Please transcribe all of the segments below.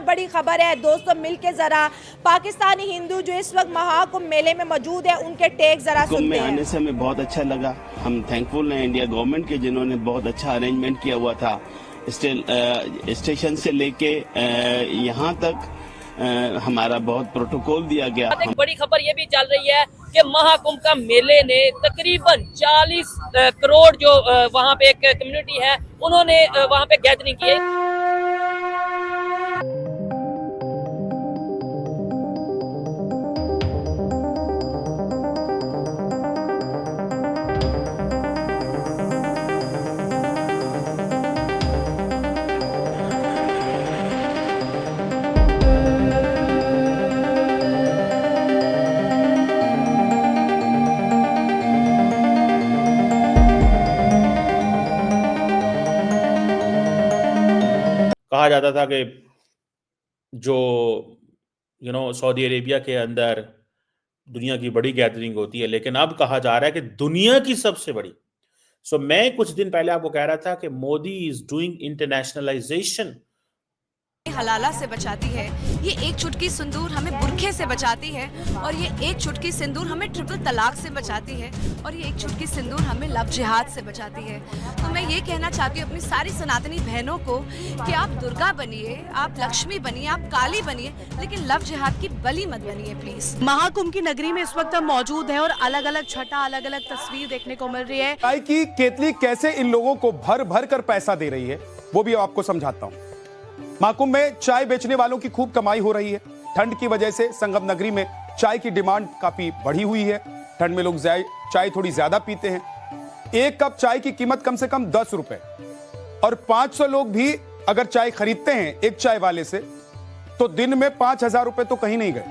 बहुत बड़ी खबर है दोस्तों, मिलके जरा पाकिस्तानी हिंदू जो इस वक्त महाकुंभ मेले में मौजूद है उनके टेक जरा सुनते हैं। कुंभ में आने से हमें बहुत अच्छा लगा। हम थैंकफुल हैं इंडिया गवर्नमेंट के जिन्होंने बहुत अच्छा अरेंजमेंट किया हुआ था। स्टेशन से लेके यहाँ तक हमारा बहुत प्रोटोकॉल दिया गया। एक बड़ी खबर ये भी चल रही है कि महाकुंभ का मेले ने तकरीबन 40 करोड़ जो वहाँ पे एक कम्युनिटी है उन्होंने वहाँ पे गैदरिंग की है। कहा जाता था कि जो सऊदी अरेबिया के अंदर दुनिया की बड़ी गैदरिंग होती है, लेकिन अब कहा जा रहा है कि दुनिया की सबसे बड़ी। मैं कुछ दिन पहले आपको कह रहा था कि मोदी इज डूइंग इंटरनेशनलाइजेशन। हलाला से बचाती है, ये एक चुटकी सिंदूर हमें बुरखे से बचाती है, और ये एक चुटकी सिंदूर हमें ट्रिपल तलाक से बचाती है, और ये एक चुटकी सिंदूर हमें लव जिहाद से बचाती है। तो मैं ये कहना चाहती हूँ अपनी सारी सनातनी बहनों को कि आप दुर्गा बनिए, आप लक्ष्मी बनिए, आप काली बनिए, लेकिन लव जिहाद की बलि मत बनिए प्लीज। महाकुंभ की नगरी में इस वक्त हम मौजूद हैं और अलग अलग छटा, अलग अलग तस्वीर देखने को मिल रही है। चाय की केतली कैसे इन लोगों को भर भर कर पैसा दे रही है वो भी आपको समझाता हूं। महाकुंभ में चाय बेचने वालों की खूब कमाई हो रही है। ठंड की वजह से संगम नगरी में चाय की डिमांड काफी बढ़ी हुई है। ठंड में लोग चाय थोड़ी ज्यादा पीते हैं। एक कप चाय की कीमत कम से कम 10 रुपए, और 500 लोग भी अगर चाय खरीदते हैं एक चाय वाले से तो दिन में 5,000 रुपए तो कहीं नहीं गए,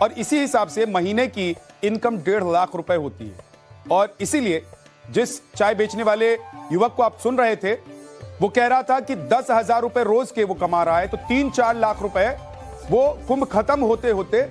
और इसी हिसाब से महीने की इनकम 1.5 लाख रुपए होती है। और इसीलिए जिस चाय बेचने वाले युवक को आप सुन रहे थे वो कह रहा था कि 10,000 रुपए रोज के वो कमा रहा है, तो 3-4 लाख रुपए वो कुंभ खत्म होते होते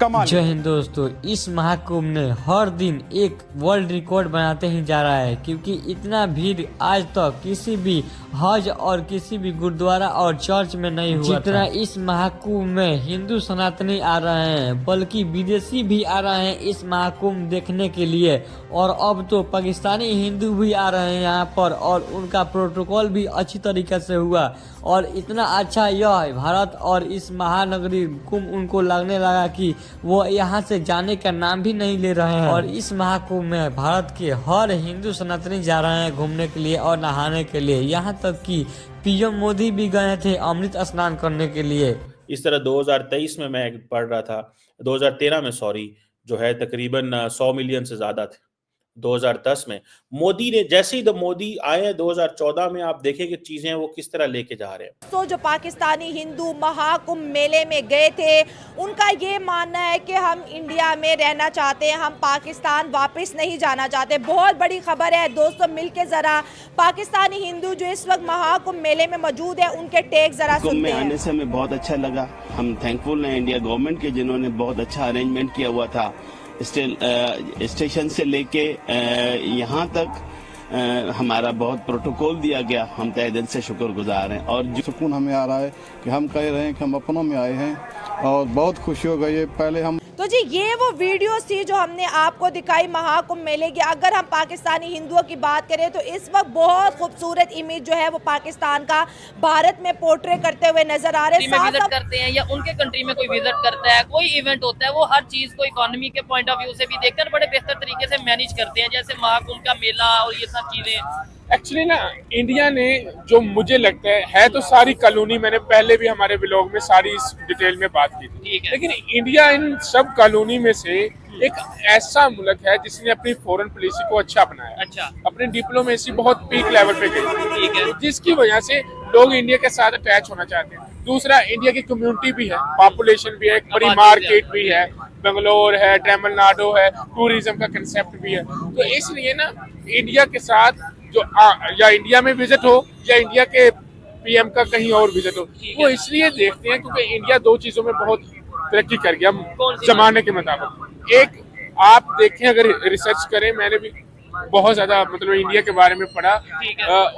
कमा। जय हिंद दोस्तों, इस महाकुंभ ने हर दिन एक वर्ल्ड रिकॉर्ड बनाते ही जा रहा है, क्योंकि इतना भीड़ आज तक किसी भी हज और किसी भी गुरुद्वारा और चर्च में नहीं हुआ जितना इस महाकुंभ में हिंदू सनातनी आ रहे हैं, बल्कि विदेशी भी आ रहे हैं इस महाकुंभ देखने के लिए। और अब तो पाकिस्तानी हिंदू भी आ रहे हैं यहाँ पर, और उनका प्रोटोकॉल भी अच्छी तरीके से हुआ। और इतना अच्छा यह भारत और इस महानगरी कुंभ उनको लगने लगा कि वो यहाँ से जाने का नाम भी नहीं ले रहे हैं। और इस महाकुंभ में भारत के हर हिंदू सनातनी जा रहे हैं घूमने के लिए और नहाने के लिए। यहाँ तक कि पीएम मोदी भी गए थे अमृत स्नान करने के लिए। इस तरह 2023 में मैं पढ़ रहा था, 2013 में सॉरी, जो है तकरीबन 100 मिलियन से ज्यादा थे। 2010 में मोदी ने, जैसे ही मोदी आए 2014 में, आप देखें कि चीजें वो किस तरह लेके जा रहे हैं। तो जो पाकिस्तानी हिंदू महाकुंभ मेले में गए थे उनका ये मानना है कि हम इंडिया में रहना चाहते हैं, हम पाकिस्तान वापस नहीं जाना चाहते। बहुत बड़ी खबर है दोस्तों, मिलके जरा पाकिस्तानी हिंदू जो इस वक्त महाकुंभ मेले में मौजूद है उनके टेक जरा सुनते हैं। कुंभ में आने से हमें बहुत अच्छा लगा। हम थैंकफुल हैं इंडिया गवर्नमेंट के जिन्होंने बहुत अच्छा अरेंजमेंट किया हुआ था। स्टेशन से लेके यहाँ तक हमारा बहुत प्रोटोकॉल दिया गया। हम तहे दिल से शुक्रगुजार हैं। और जो सुकून हमें आ रहा है कि हम कह रहे हैं कि हम अपनों में आए हैं, और बहुत खुशी हो गई है। पहले हम तो जी ये वो वीडियोस थी जो हमने आपको दिखाई महाकुंभ मेले की। अगर हम पाकिस्तानी हिंदुओं की बात करें तो इस वक्त बहुत खूबसूरत इमेज जो है वो पाकिस्तान का भारत में पोर्ट्रे करते हुए नजर आ रहे हैं। विजिट करते हैं या उनके कंट्री में कोई विजिट करता है, कोई इवेंट होता है, वो हर चीज को इकोनॉमी के पॉइंट ऑफ व्यू से भी देखकर बड़े बेहतर तरीके से मैनेज करते हैं, जैसे महाकुंभ का मेला और ये सब चीजें। एक्चुअली ना इंडिया ने, जो मुझे लगता है तो सारी कॉलोनी, मैंने पहले भी हमारे ब्लॉग में सारी इस डिटेल में बात की थी, लेकिन इंडिया इन सब कॉलोनी में से एक ऐसा मुल्क है जिसने अपनी फॉरेन पॉलिसी को अच्छा बनाया। अच्छा। अपनी डिप्लोमेसी बहुत पीक लेवल पे गई, ठीक है, जिसकी वजह से लोग इंडिया के साथ अटैच होना चाहते हैं। दूसरा, इंडिया की कम्युनिटी भी है, पॉपुलेशन भी है, एक बड़ी मार्केट भी है, बेंगलोर है, तमिलनाडु है, टूरिज्म का कंसेप्ट भी है। तो इसलिए ना इंडिया के साथ जो या इंडिया में विजिट हो या इंडिया के पीएम का कहीं और विजिट हो, वो इसलिए देखते हैं क्योंकि इंडिया दो चीजों में बहुत तरक्की कर गया जमाने के मुताबिक। एक, आप देखें, अगर रिसर्च करें, मैंने भी बहुत ज्यादा मतलब इंडिया के बारे में पढ़ा,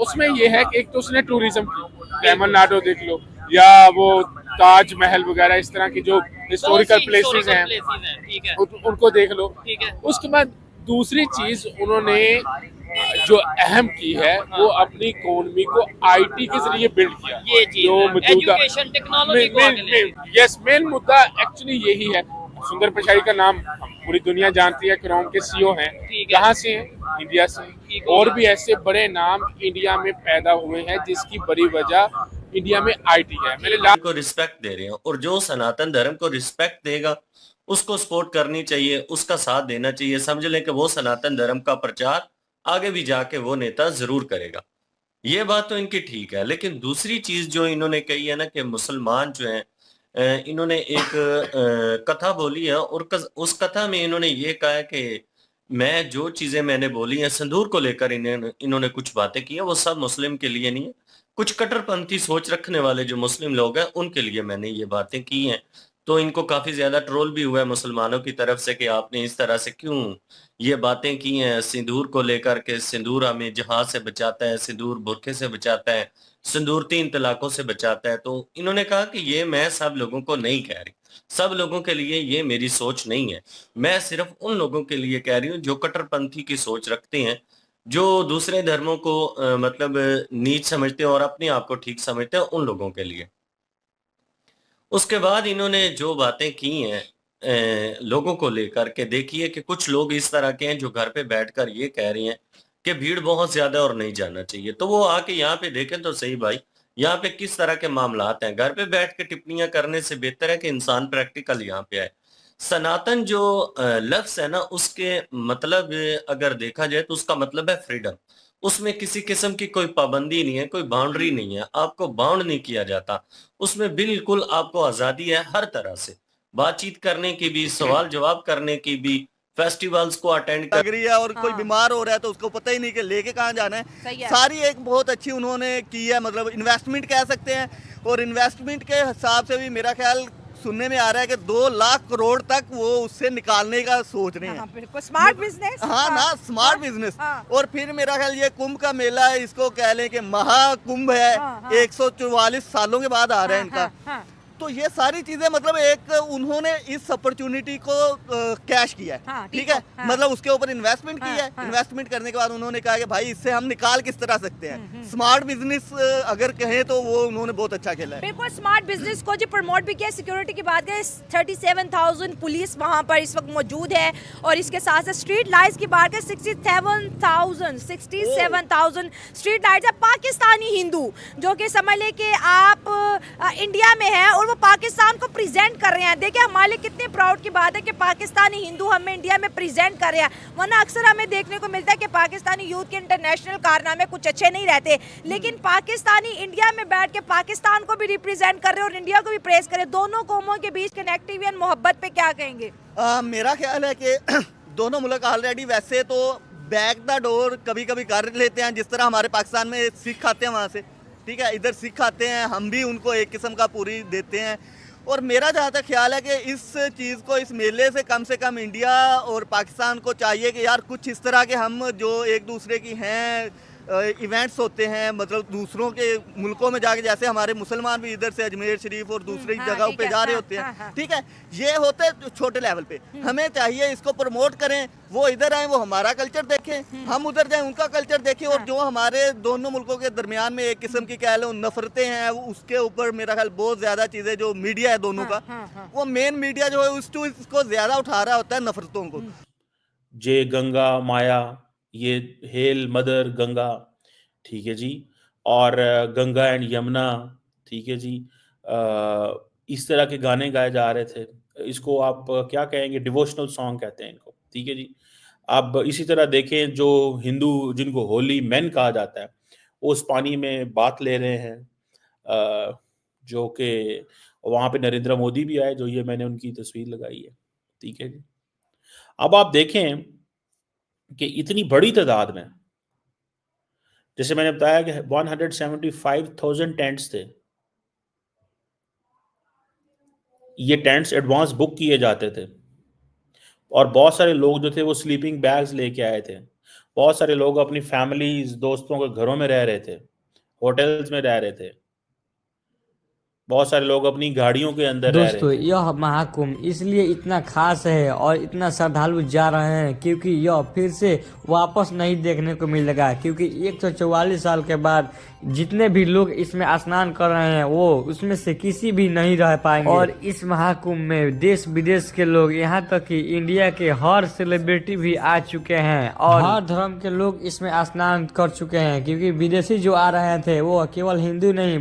उसमें ये है कि एक तो उसने टूरिज्म की, तमिलनाडु देख लो या वो ताजमहल वगैरह इस तरह की जो हिस्टोरिकल प्लेसेस हैं ठीक है, उनको देख लो। ठीक है। उसके बाद दूसरी चीज उन्होंने जो अहम की है वो अपनी इकोनॉमी को आईटी के जरिए बिल्ड किया। ये चीज जो है, मौजूदा एजुकेशन टेक्नोलॉजी को आगे ले यस मेन मुद्दा एक्चुअली यही है। सुंदर पिचाई का नाम पूरी दुनिया जानती है, क्रोम के सीईओ हैं। ठीक है। कहाँ से हैं? इंडिया से। ठीक है। और भी ऐसे बड़े नाम इंडिया में पैदा हुए हैं जिसकी बड़ी वजह इंडिया में आईटी है। मैंने को रिस्पेक्ट दे रहे हैं, और जो सनातन धर्म को रिस्पेक्ट देगा उसको सपोर्ट करनी चाहिए, उसका साथ देना चाहिए। समझ लें कि वो सनातन धर्म का प्रचार आगे भी जाके वो नेता जरूर करेगा। ये बात तो इनकी ठीक है, लेकिन दूसरी चीज जो इन्होंने कही है ना कि मुसलमान जो हैं, इन्होंने एक कथा बोली है, और उस कथा में इन्होंने ये कहा है कि मैं जो चीजें मैंने बोली हैं संदूर को लेकर, इन्होंने कुछ बातें की हैं, वो सब मुस्लिम के लिए नहीं है। कुछ कट्टरपंथी सोच रखने वाले जो मुस्लिम लोग हैं उनके लिए मैंने ये बातें की हैं। तो इनको काफी ज्यादा ट्रोल भी हुआ है मुसलमानों की तरफ से कि आपने इस तरह से क्यों ये बातें की हैं सिंदूर को लेकर के। सिंदूर हमें जहां से बचाता है, सिंदूर बुरखे से बचाता है, सिंदूर 3 तलाकों से बचाता है। तो इन्होंने कहा कि ये मैं सब लोगों को नहीं कह रही, सब लोगों के लिए ये मेरी सोच नहीं है। मैं सिर्फ उन लोगों के लिए कह रही हूँ जो कट्टरपंथी की सोच रखते हैं, जो दूसरे धर्मों को मतलब नीच समझते हैं और अपने आप को ठीक समझते हैं, उन लोगों के लिए। उसके बाद इन्होंने जो बातें की हैं लोगों को लेकर के, देखिए कि कुछ लोग इस तरह के हैं जो घर पे बैठकर ये कह रहे हैं कि भीड़ बहुत ज्यादा और नहीं जाना चाहिए। तो वो आके यहाँ पे देखें तो सही भाई, यहाँ पे किस तरह के मामलात हैं। घर पे बैठ के टिप्पणियां करने से बेहतर है कि इंसान प्रैक्टिकल यहाँ पे आए। सनातन जो लफ्ज है ना, उसके मतलब अगर देखा जाए तो उसका मतलब है फ्रीडम। उसमें किसी किस्म की कोई पाबंदी नहीं है, कोई बाउंड्री नहीं है, आपको बाउंड नहीं किया जाता। उसमें बिल्कुल आपको आजादी है हर तरह से, बातचीत करने की भी, सवाल जवाब करने की भी, फेस्टिवल्स को अटेंड लग रही है, और कोई बीमार हो रहा है तो उसको पता ही नहीं कि लेके कहाँ जाना है। सारी एक बहुत अच्छी उन्होंने की है, मतलब इन्वेस्टमेंट कह सकते हैं। और इन्वेस्टमेंट के हिसाब से भी मेरा ख्याल सुनने में आ रहा है कि 2 लाख करोड़ तक वो उससे निकालने का सोच रहे हैं। Smart business. हाँ ना, स्मार्ट बिजनेस। और फिर मेरा ख्याल ये कुंभ का मेला है, इसको कह लें कि महाकुंभ है। 144 सालों के बाद आ रहा है इनका। तो ये सारी चीजें मतलब एक उन्होंने इस अपॉर्चुनिटी को कैश किया है। ठीक है, मतलब उसके ऊपर इन्वेस्टमेंट की है। इन्वेस्टमेंट करने के बाद उन्होंने कहा कि भाई इससे हम निकाल किस तरह सकते हैं। स्मार्ट बिजनेस अगर कहें तो वो उन्होंने बहुत अच्छा खेला है। बिल्कुल स्मार्ट बिजनेस को जो प्रमोट भी किया। सिक्योरिटी की बात करें, 37,000 पुलिस वहां पर इस वक्त मौजूद है। और इसके साथ साथ स्ट्रीट लाइट्स की बात करें, 67,000 स्ट्रीट लाइट्स है। पाकिस्तानी हिंदू जो कि समझ ले कि आप इंडिया में है और वो पाकिस्तान को प्रेजेंट कर रहे हैं। देखिए हमारे लिए कितने प्राउड की बात है कि पाकिस्तानी हिंदू हमें इंडिया में प्रेजेंट कर रहे हैं। वरना अक्सर हमें देखने को मिलता है कि पाकिस्तानी यूथ के इंटरनेशनल कारनामे कुछ अच्छे नहीं रहते, लेकिन पाकिस्तानी इंडिया में बैठ के पाकिस्तान को भी रिप्रेजेंट कर रहे हैं और इंडिया को भी प्रेस कर रहे हैं। दोनों कौमों के बीच कनेक्टिविटी और मोहब्बत पे क्या कहेंगे? मेरा ख्याल है कि दोनों मुल्क ऑलरेडी वैसे तो बैक द डोर कभी कभी कर लेते हैं, जिस तरह हमारे पाकिस्तान में सिख आते हैं वहाँ से। ठीक है, इधर सिख आते हैं, हम भी उनको एक किस्म का पूरी देते हैं। और मेरा जहाँ तक ख्याल है कि इस चीज़ को, इस मेले से कम इंडिया और पाकिस्तान को चाहिए कि यार कुछ इस तरह के हम जो एक दूसरे की हैं इवेंट्स होते हैं, मतलब दूसरों के मुल्कों में जाके, जैसे हमारे मुसलमान भी इधर से अजमेर शरीफ और दूसरी जगहों पे जा रहे होते हैं। ठीक है, ये होते हैं छोटे लेवल पे। हमें चाहिए इसको प्रमोट करें, वो इधर आए, वो हमारा कल्चर देखें, हम उधर जाएं, उनका कल्चर देखें। और जो हमारे दोनों मुल्कों के दरमियान में एक किस्म की कह लो नफरतें हैं, उसके ऊपर मेरा ख्याल बहुत ज्यादा चीजें, जो मीडिया है दोनों का, वो मेन मीडिया जो है उसको ज्यादा उठा रहा होता है नफरतों को। जय गंगा माया, ये हेल मदर गंगा, ठीक है जी, और गंगा एंड यमुना, ठीक है जी। इस तरह के गाने गाए जा रहे थे। इसको आप क्या कहेंगे? डिवोशनल सॉन्ग कहते हैं इनको, ठीक है जी। अब इसी तरह देखें, जो हिंदू जिनको होली मैन कहा जाता है, वो उस पानी में बात ले रहे हैं, जो कि वहाँ पे नरेंद्र मोदी भी आए, जो ये मैंने उनकी तस्वीर लगाई है, ठीक है जी। अब आप देखें कि इतनी बड़ी तादाद में, जैसे मैंने बताया कि 175,000 टेंट्स थे। ये टेंट्स एडवांस बुक किए जाते थे और बहुत सारे लोग जो थे वो स्लीपिंग बैग्स लेके आए थे। बहुत सारे लोग अपनी फैमिलीज, दोस्तों के घरों में रह रहे थे, होटल्स में रह रहे थे। बहुत सारे लोग अपनी गाड़ियों के अंदर रह रहे हैं। दोस्तों यह महाकुंभ इसलिए इतना खास है और इतना श्रद्धालु जा रहे हैं क्योंकि यह फिर से वापस नहीं देखने को मिलेगा, क्योंकि 144 साल के बाद जितने भी लोग इसमें स्नान कर रहे हैं वो उसमें से किसी भी नहीं रह पाएंगे। और इस महाकुंभ में देश विदेश के लोग, यहाँ तक कि इंडिया के हर सेलिब्रिटी भी आ चुके हैं और हर धर्म के लोग इसमें स्नान कर चुके हैं, क्योंकि विदेशी जो आ रहे थे वो केवल हिंदू नहीं